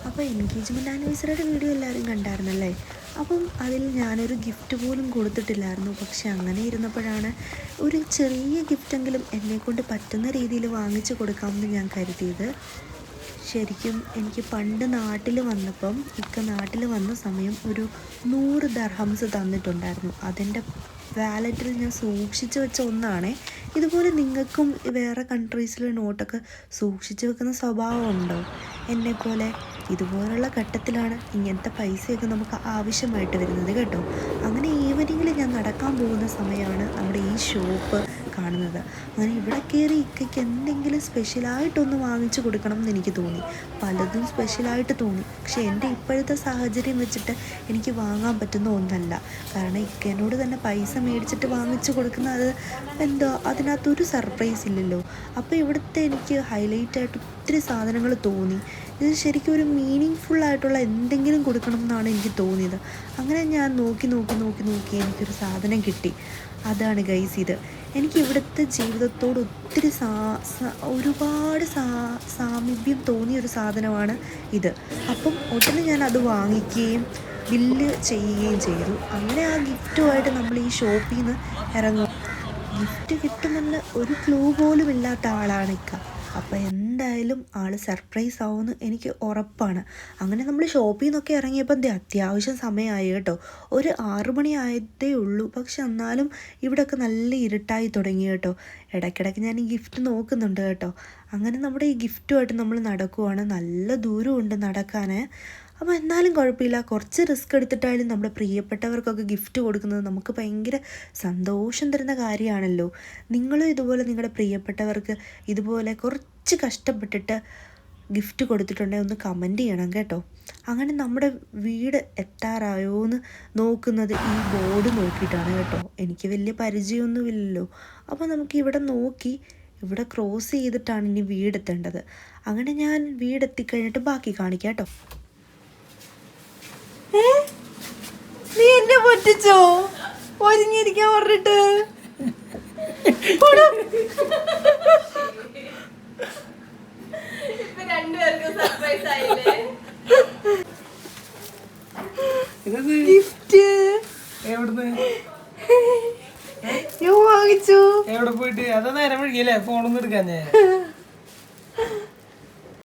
അപ്പോൾ engagement ആനിവേഴ്സറിയുടെ video എല്ലാവരും കണ്ടായിരുന്നല്ലേ? അപ്പം അതിൽ ഞാനൊരു ഗിഫ്റ്റ് പോലും കൊടുത്തിട്ടില്ലായിരുന്നു. പക്ഷെ അങ്ങനെ ഇരുന്നപ്പോഴാണ് ഒരു ചെറിയ ഗിഫ്റ്റെങ്കിലും എന്നെക്കൊണ്ട് പറ്റുന്ന രീതിയിൽ വാങ്ങിച്ചു കൊടുക്കാമെന്ന് ഞാൻ കരുതിയത്. ശരിക്കും എനിക്ക് പണ്ട് നാട്ടിൽ വന്നപ്പം നാട്ടിൽ വന്ന സമയം ഒരു 100 ദർഹംസ് തന്നിട്ടുണ്ടായിരുന്നു. അതെൻ്റെ വാലറ്റിൽ ഞാൻ സൂക്ഷിച്ചു വെച്ച ഒന്നാണ്. ഇതുപോലെ നിങ്ങൾക്കും വേറെ കൺട്രീസിലെ നോട്ടൊക്കെ സൂക്ഷിച്ചു വെക്കുന്ന സ്വഭാവമുണ്ടോ? എന്നെപ്പോലെ ഇതുപോലുള്ള ഘട്ടത്തിലാണ് ഇങ്ങനത്തെ പൈസയൊക്കെ നമുക്ക് ആവശ്യമായിട്ട് വരുന്നത് കേട്ടോ. അങ്ങനെ ഈവനിങ്ങിൽ ഞാൻ നടക്കാൻ പോകുന്ന സമയമാണ് നമ്മുടെ ഈ ഷോപ്പ് കാണുന്നത്. അങ്ങനെ ഇവിടെ കയറി ഇക്കയ്ക്ക് എന്തെങ്കിലും സ്പെഷ്യലായിട്ടൊന്ന് വാങ്ങിച്ചു കൊടുക്കണം എന്ന് എനിക്ക് തോന്നി. പലതും സ്പെഷ്യലായിട്ട് തോന്നി. പക്ഷേ എൻ്റെ ഇപ്പോഴത്തെ സാഹചര്യം വെച്ചിട്ട് എനിക്ക് വാങ്ങാൻ പറ്റുന്ന ഒന്നല്ല. കാരണം ഇക്കനോട് തന്നെ പൈസ മേടിച്ചിട്ട് വാങ്ങിച്ചു കൊടുക്കുന്നത് എന്തോ അതിനകത്തൊരു സർപ്രൈസ് ഇല്ലല്ലോ. അപ്പോൾ ഇവിടുത്തെ എനിക്ക് ഹൈലൈറ്റായിട്ട് ഒത്തിരി സാധനങ്ങൾ തോന്നി. ഇത് ശരിക്കും ഒരു മീനിങ് ഫുള്ളായിട്ടുള്ള എന്തെങ്കിലും കൊടുക്കണം എന്നാണ് എനിക്ക് തോന്നിയത്. അങ്ങനെ ഞാൻ നോക്കി എനിക്കൊരു സാധനം കിട്ടി. അതാണ് ഗൈസ് ഇത്. എനിക്ക് ഇവിടുത്തെ ജീവിതത്തോട് ഒത്തിരി ഒരുപാട് സാമീപ്യം തോന്നിയൊരു സാധനമാണ് ഇത്. അപ്പം ഉടനെ ഞാൻ അത് വാങ്ങിക്കുകയും ബില്ല് ചെയ്യുകയും ചെയ്തു. അങ്ങനെ ആ ഗിഫ്റ്റുമായിട്ട് നമ്മൾ ഈ ഷോപ്പിൽ നിന്ന് ഇറങ്ങും. ഗിഫ്റ്റ് കിട്ടുമെന്ന് ഒരു ക്ലൂ പോലും ഇല്ലാത്ത ആളാണ് ഇക്ക. അപ്പോൾ എന്തായാലും ആൾ സർപ്രൈസ് ആവുമെന്ന് എനിക്ക് ഉറപ്പാണ്. അങ്ങനെ നമ്മൾ ഷോപ്പിൽ നിന്നൊക്കെ ഇറങ്ങിയപ്പോൾ അത്യാവശ്യം സമയമായി കേട്ടോ. ഒരു 6 മണി ആയതേ ഉള്ളൂ. പക്ഷെ എന്നാലും ഇവിടെയൊക്കെ നല്ല ഇരുട്ടായി തുടങ്ങി കേട്ടോ. ഇടയ്ക്കിടയ്ക്ക് ഞാൻ ഈ ഗിഫ്റ്റ് നോക്കുന്നുണ്ട് കേട്ടോ. അങ്ങനെ നമ്മുടെ ഈ ഗിഫ്റ്റുമായിട്ട് നമ്മൾ നടക്കുവാണ്. നല്ല ദൂരമുണ്ട് നടക്കാൻ. അപ്പോൾ എന്നാലും കുഴപ്പമില്ല. കുറച്ച് റിസ്ക് എടുത്തിട്ടായാലും നമ്മുടെ പ്രിയപ്പെട്ടവർക്കൊക്കെ ഗിഫ്റ്റ് കൊടുക്കുന്നത് നമുക്ക് ഭയങ്കര സന്തോഷം തരുന്ന കാര്യമാണല്ലോ. നിങ്ങളും ഇതുപോലെ നിങ്ങളുടെ പ്രിയപ്പെട്ടവർക്ക് ഇതുപോലെ കുറച്ച് കഷ്ടപ്പെട്ടിട്ട് ഗിഫ്റ്റ് കൊടുത്തിട്ടുണ്ടെങ്കിൽ ഒന്ന് കമൻറ്റ് ചെയ്യണം കേട്ടോ. അങ്ങനെ നമ്മുടെ വീട് എത്താറായോ എന്ന് നോക്കുന്നത് ഈ ബോർഡ് നോക്കിയിട്ടാണ് കേട്ടോ. എനിക്ക് വലിയ പരിചയമൊന്നുമില്ലല്ലോ. അപ്പോൾ നമുക്ക് ഇവിടെ നോക്കി ഇവിടെ ക്രോസ് ചെയ്തിട്ടാണ് ഇനി വീടെത്തേണ്ടത്. അങ്ങനെ ഞാൻ വീടെത്തിക്കഴിഞ്ഞിട്ട് ബാക്കി കാണിക്കാം കേട്ടോ. നീ എന്നെ പറ്റിച്ചോ? ഒരുങ്ങിയിരിക്കാൻ പറഞ്ഞിട്ട് ഗിഫ്റ്റ് എവിടുന്ന് ഞാൻ വാങ്ങിച്ചു. എവിടെ പോയിട്ട്? അതാ നേരം വഴിയല്ലേ ഫോണൊന്നും എടുക്കാൻ.